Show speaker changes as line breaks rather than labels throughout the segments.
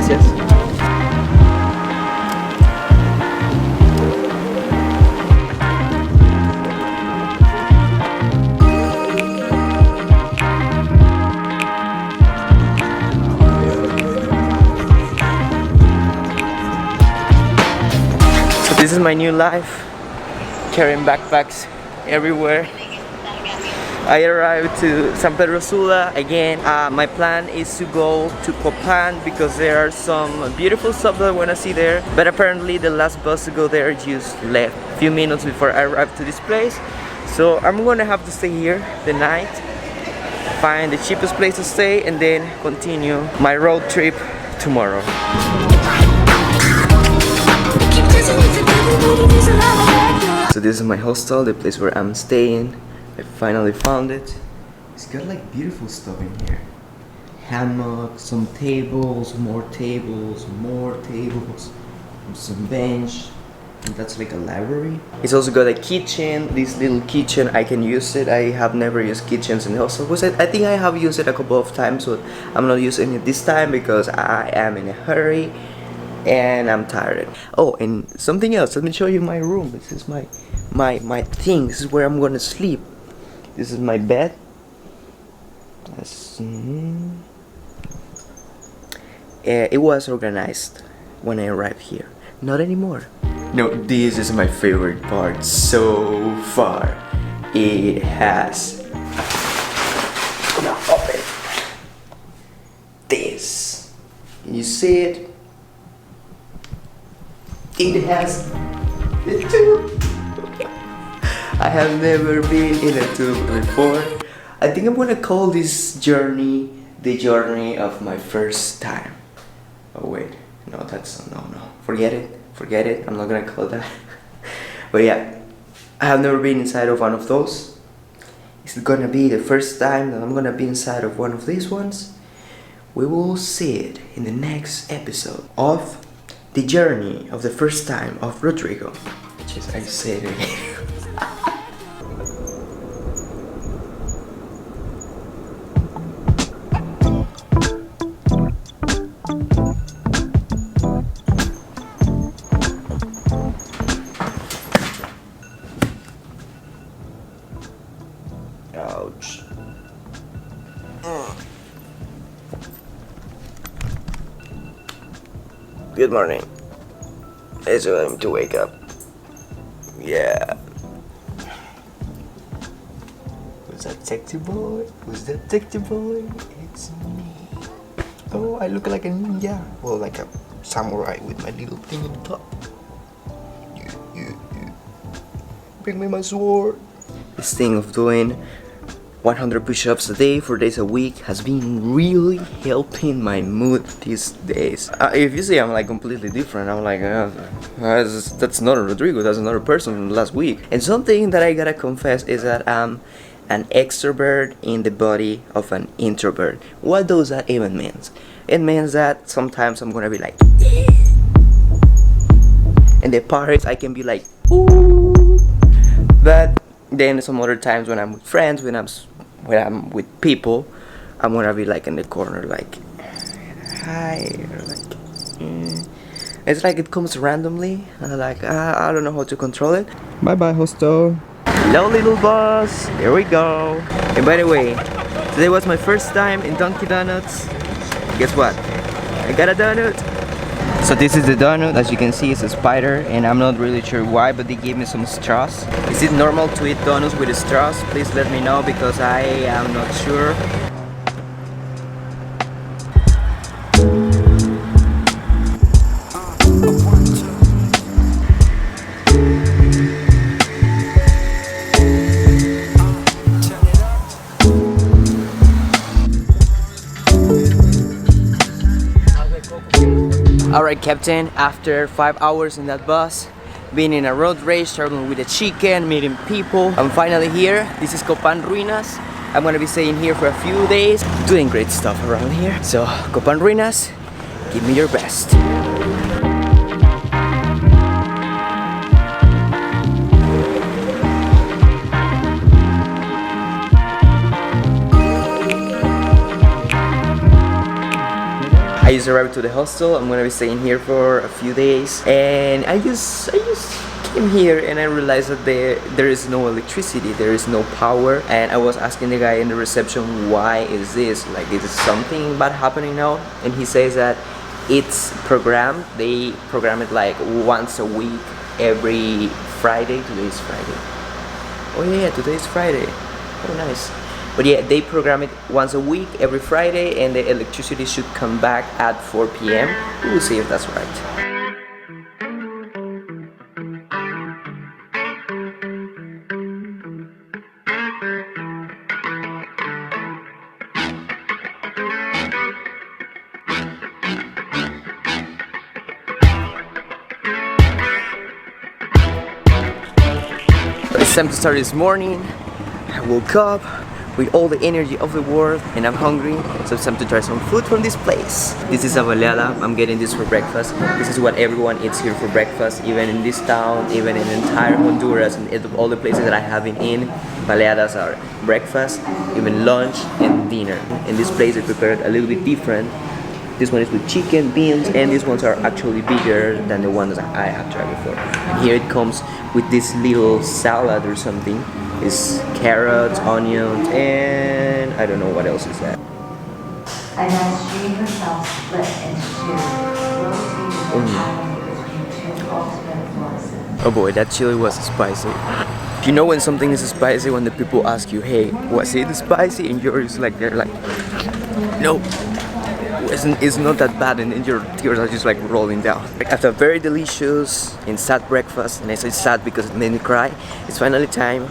Gracias. So this is my new life, carrying backpacks everywhere. I arrived to San Pedro Sula again. My plan is to go to Copan because there are some beautiful stuff that I want to see there. But apparently the last bus to go there just left a few minutes before I arrived to this place. So I'm gonna have to stay here the night, find the cheapest place to stay, and then continue my road trip tomorrow. So this is my hostel, the place where I'm staying. I finally found it. It's got like beautiful stuff in here. Hammock, some tables, more tables, more tables, some bench. And that's like a library. It's also got a kitchen, this little kitchen. I can use it. I have never used kitchens in the hostel. I think I have used it a couple of times, but I'm not using it this time because I am in a hurry and I'm tired. Oh, and something else. Let me show you my room. This is my thing. This is where I'm gonna sleep. This is my bed. It was organized when I arrived here. Not anymore. No, this is my favorite part so far. It has. Now open this. Can you see it? It has the tube. I have never been in a tube before. I think I'm gonna call this journey the journey of my first time. Oh wait, no, that's no. Forget it. I'm not gonna call that. But yeah, I have never been inside of one of those. It's gonna be the first time that I'm gonna be inside of one of these ones. We will see it in the next episode of the journey of the first time of Rodrigo. Which is, I say it again. Ouch. Good morning. It's time to wake up. Yeah. Who's that sexy boy? Who's that sexy boy? It's me. Oh, I look like a ninja. Well, like a samurai with my little thing on top. You. Bring me my sword. This thing of doing 100 push-ups a day, 4 days a week has been really helping my mood these days. If you see I'm like completely different, I'm like, that's not a Rodrigo, that's another person from last week. And something that I gotta confess is that I'm an extrovert in the body of an introvert. What does that even mean? It means that sometimes I'm gonna be like, and the parties I can be like, ooh. But then some other times when I'm with friends, when I'm with people, I'm gonna be like in the corner like, hi, or like, It's like it comes randomly, and like, I don't know how to control it. Bye bye, hostel. Hello, little boss. There we go. And by the way, today was my first time in Dunkin' Donuts. Guess what? I got a donut. So this is the donut. As you can see, it's a spider, and I'm not really sure why, but they gave me some straws. Is it normal to eat donuts with straws? Please let me know because I am not sure. Alright, Captain, after 5 hours in that bus, being in a road race, traveling with a chicken, meeting people, I'm finally here. This is Copan Ruinas. I'm gonna be staying here for a few days, doing great stuff around here. So, Copan Ruinas, give me your best. I just arrived to the hostel. I'm gonna be staying here for a few days, and I just came here and I realized that there is no electricity, there is no power, and I was asking the guy in the reception, why is this? Like, is something bad happening now? And he says that it's programmed. They program it like once a week, every Friday. Today is Friday. Oh yeah, today is Friday. Oh nice. But yeah, they program it once a week, every Friday, and the electricity should come back at 4 p.m. We will see if that's right. It's time to start this morning. I woke up with all the energy of the world and I'm hungry, so it's time to try some food from this place. This is a baleada. I'm getting this for breakfast. This is what everyone eats here for breakfast, even in this town, even in entire Honduras, and all the places that I have been in. Baleadas are breakfast, even lunch and dinner. In this place they prepare it a little bit different. This one is with chicken, beans, and these ones are actually bigger than the ones I have tried before. And here it comes with this little salad or something. It's carrots, onions, and I don't know what else is that.
And then she herself split into two, rotated between two ultimate voices.
Oh boy, that chili was spicy. You know when something is spicy, when the people ask you, hey, was it spicy? And you're just like, they're like, no. It's not that bad, and your tears are just like rolling down. After a very delicious and sad breakfast, and I say sad because it made me cry, it's finally time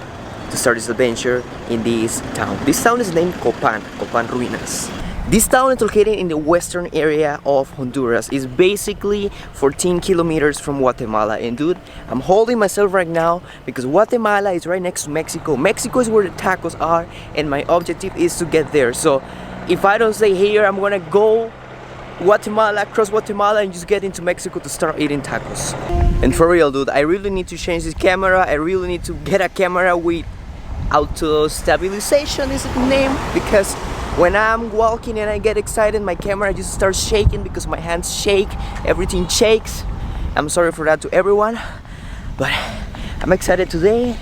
to start this adventure in this town. This town is named Copan Ruinas. This town is located in the western area of Honduras. It's basically 14 kilometers from Guatemala. And dude, I'm holding myself right now because Guatemala is right next to Mexico. Mexico is where the tacos are, and my objective is to get there. So if I don't stay here, I'm gonna go Guatemala, cross Guatemala, and just get into Mexico to start eating tacos. And for real, dude, I really need to change this camera. I really need to get a camera with auto stabilization, is it the name? Because when I'm walking and I get excited, my camera just starts shaking because my hands shake, everything shakes. I'm sorry for that to everyone, but I'm excited today.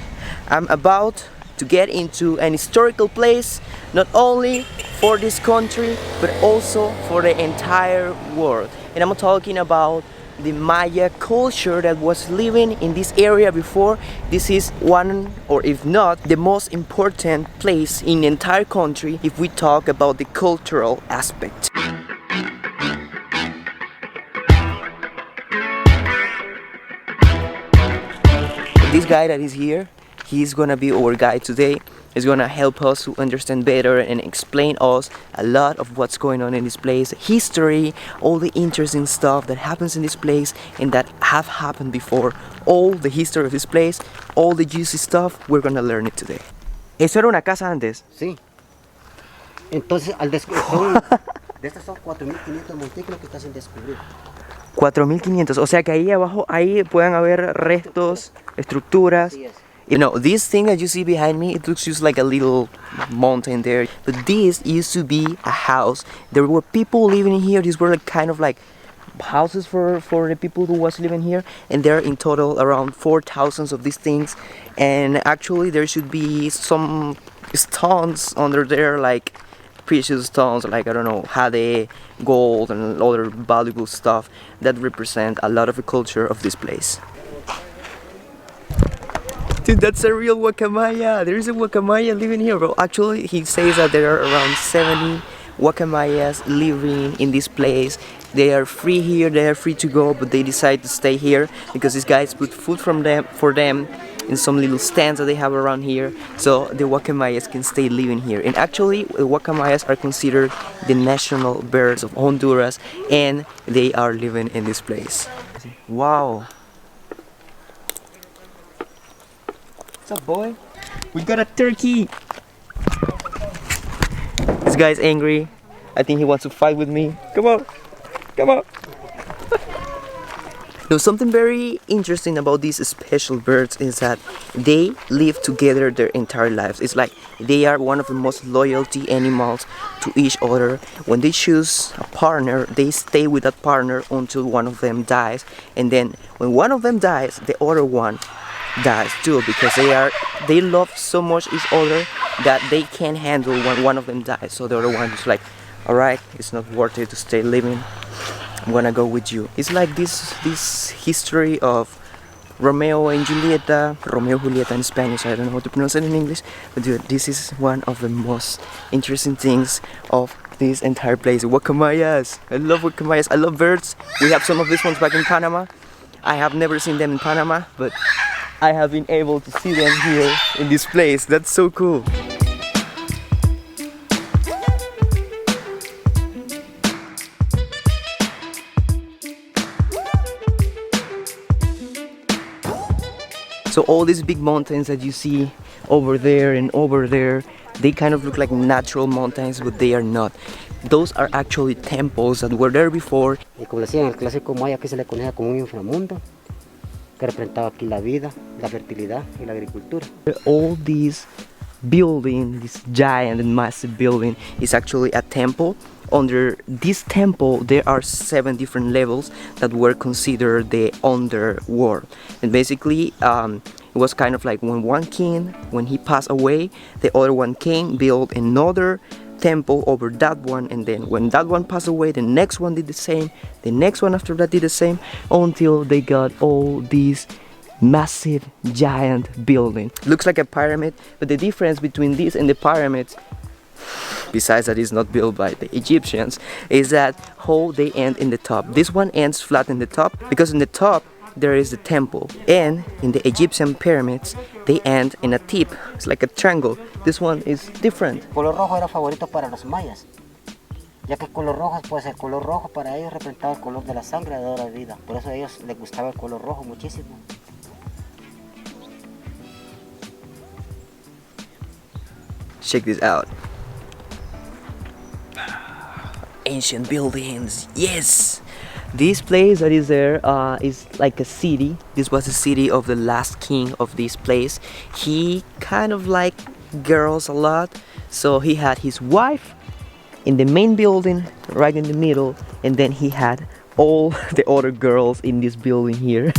I'm about to get into an historical place, not only for this country, but also for the entire world. And I'm talking about the Maya culture that was living in this area before. This is one, or if not, the most important place in the entire country if we talk about the cultural aspect. This guy that is here, he's gonna be our guide today. He's gonna help us to understand better and explain us a lot of what's going on in this place, history, all the interesting stuff that happens in this place and that have happened before. All the history of this place, all the juicy stuff, we're gonna learn it today. ¿Eso era una casa antes?
Sí. Entonces, de estas son 4.500 montículos que están sin descubrir.
4.500, o sea que ahí abajo, ahí pueden haber restos, estructuras.
Así es.
You know, this thing that you see behind me, it looks just like a little mountain there. But this used to be a house. There were people living here. These were like kind of like houses for the people who was living here. And there are in total around 4,000 of these things. And actually there should be some stones under there, like precious stones, like I don't know, jade, gold, and other valuable stuff that represent a lot of the culture of this place. Dude, that's a real Guacamaya. There is a Guacamaya living here, bro. Actually, he says that there are around 70 Guacamayas living in this place. They are free here, they are free to go, but they decide to stay here because these guys put food for them in some little stands that they have around here, so the Guacamayas can stay living here. And actually, the Guacamayas are considered the national birds of Honduras, and they are living in this place. Wow. What's up, boy? We got a turkey! This guy's angry. I think he wants to fight with me. Come on! Come on! Now, something very interesting about these special birds is that they live together their entire lives. It's like they are one of the most loyalty animals to each other. When they choose a partner, they stay with that partner until one of them dies. And then when one of them dies, the other one dies too, because they love so much each other that they can't handle when one of them dies. So the other one is like, all right, it's not worth it to stay living. I'm gonna go with you. It's like this history of Romeo and Julieta, Romeo Julieta in Spanish. I don't know how to pronounce it in English, but dude, this is one of the most interesting things of this entire place. Guacamayas. I love guacamayas. I love birds. We have some of these ones back in Panama. I have never seen them in Panama, but I have been able to see them here in this place. That's so cool. So all these big mountains that you see over there and over there, they kind of look like natural mountains, but they are not. Those are actually temples that were there before.
Y como decían, el clásico maya que se le conocía como un inframundo, que representaba aquí la vida, la fertilidad y la agricultura.
All these building, this giant and massive building, is actually a temple. Under this temple there are 7 different levels that were considered the underworld. And basically it was kind of like when one king, when he passed away, the other one came, built another temple over that one, and then when that one passed away, the next one did the same, the next one after that did the same, until they got all these massive giant building. Looks like a pyramid, but the difference between this and the pyramids, besides that it's not built by the Egyptians, is that how they end in the top. This one ends flat in the top because in the top there is the temple, and in the Egyptian pyramids they end in a tip. It's like a triangle. This one is different.
El color rojo era favorito para los mayas, ya que el color rojo, pues el color rojo para ellos representaba el color de la sangre de la vida. Por eso a ellos les gustaba el color rojo muchísimo.
Check this out. Ancient buildings, yes! This place that is there is like a city. This was the city of the last king of this place. He kind of liked girls a lot, so he had his wife in the main building right in the middle, and then he had all the other girls in this building here.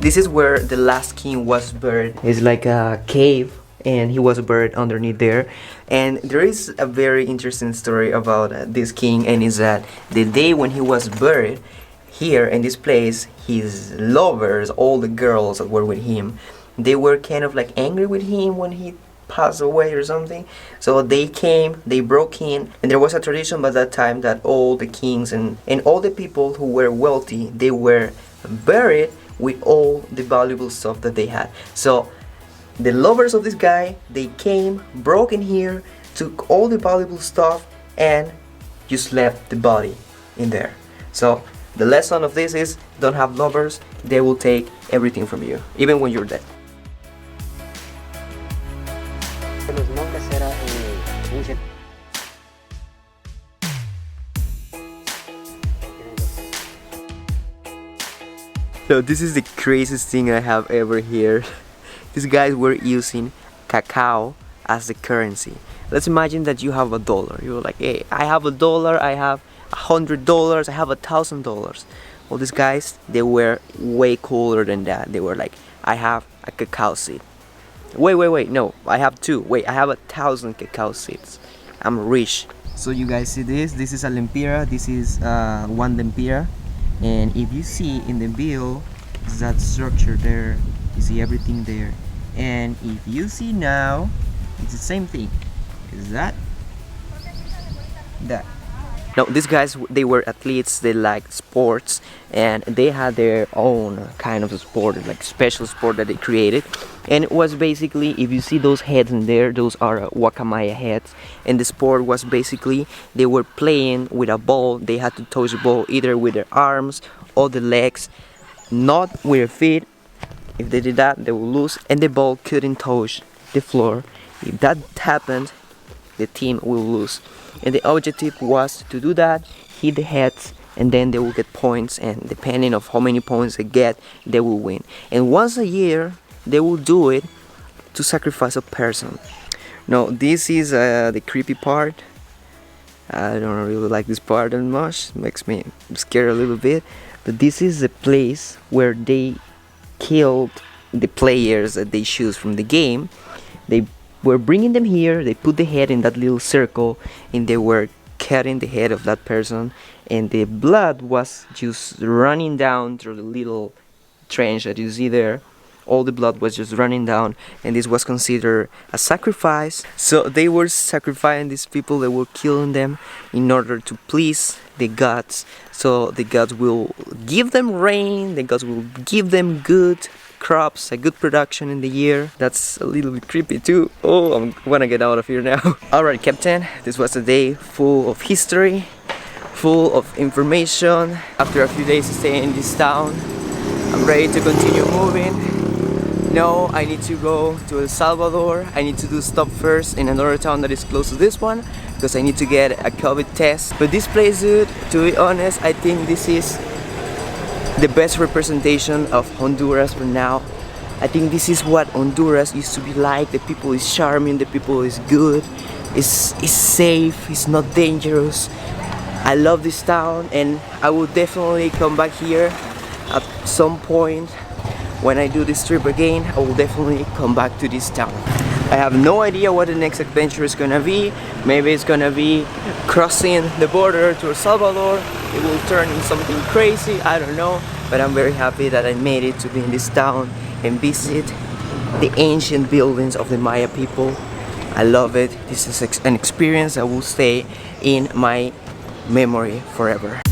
This is where the last king was buried. It's like a cave, and he was buried underneath there. And there is a very interesting story about this king, and is that the day when he was buried here in this place, his lovers, all the girls that were with him, they were kind of like angry with him when he passed away or something. So they came, they broke in, and there was a tradition by that time that all the kings and all the people who were wealthy, they were buried with all the valuable stuff that they had. So the lovers of this guy, they came, broke in here, took all the valuable stuff, and just left the body in there. So the lesson of this is, don't have lovers, they will take everything from you, even when you're dead.
Los nobles era un
So this is the craziest thing I have ever heard. These guys were using cacao as the currency. Let's imagine that you have $1. You're like, hey, I have $1, I have $100, I have $1,000. Well, these guys, they were way cooler than that. They were like, I have a cacao seed. Wait, no, I have 2. Wait, I have 1,000 cacao seeds. I'm rich. So you guys see this? This is a lempira. This is 1 lempira. And if you see in the bill, is that structure there, you see everything there. And if you see now, it's the same thing. Is that No, these guys, they were athletes, they liked sports, and they had their own kind of sport, like special sport that they created. And it was basically, if you see those heads in there, those are Wakamaya heads. And the sport was basically, they were playing with a ball. They had to touch the ball either with their arms or the legs, not with their feet. If they did that, they would lose, and the ball couldn't touch the floor. If that happened, the team will lose. And the objective was to do that, hit the heads, and then they will get points, and depending of how many points they get, they will win. And once a year, they will do it to sacrifice a person. Now, this is the creepy part. I don't really like this part that much. It makes me scared a little bit. But this is a place where they killed the players that they choose from the game. They were bringing them here, they put the head in that little circle, and they were cutting the head of that person, and the blood was just running down through the little trench that you see there. All the blood was just running down, and this was considered a sacrifice. So they were sacrificing these people, they were killing them in order to please the gods. So the gods will give them rain, the gods will give them good crops, a good production in the year. That's a little bit creepy too. Oh, I'm gonna get out of here now. Alright, Captain, this was a day full of history, full of information. After a few days staying in this town, I'm ready to continue moving. No, I need to go to El Salvador. I need to do stop first in another town that is close to this one, because I need to get a COVID test. But this place, dude, to be honest, I think this is the best representation of Honduras for now. I think this is what Honduras used to be like. The people is charming, the people is good, it's safe, it's not dangerous. I love this town, and I will definitely come back here at some point. When I do this trip again, I will definitely come back to this town. I have no idea what the next adventure is gonna be. Maybe it's gonna be crossing the border to El Salvador. It will turn into something crazy, I don't know. But I'm very happy that I made it to be in this town and visit the ancient buildings of the Maya people. I love it. This is an experience that will stay in my memory forever.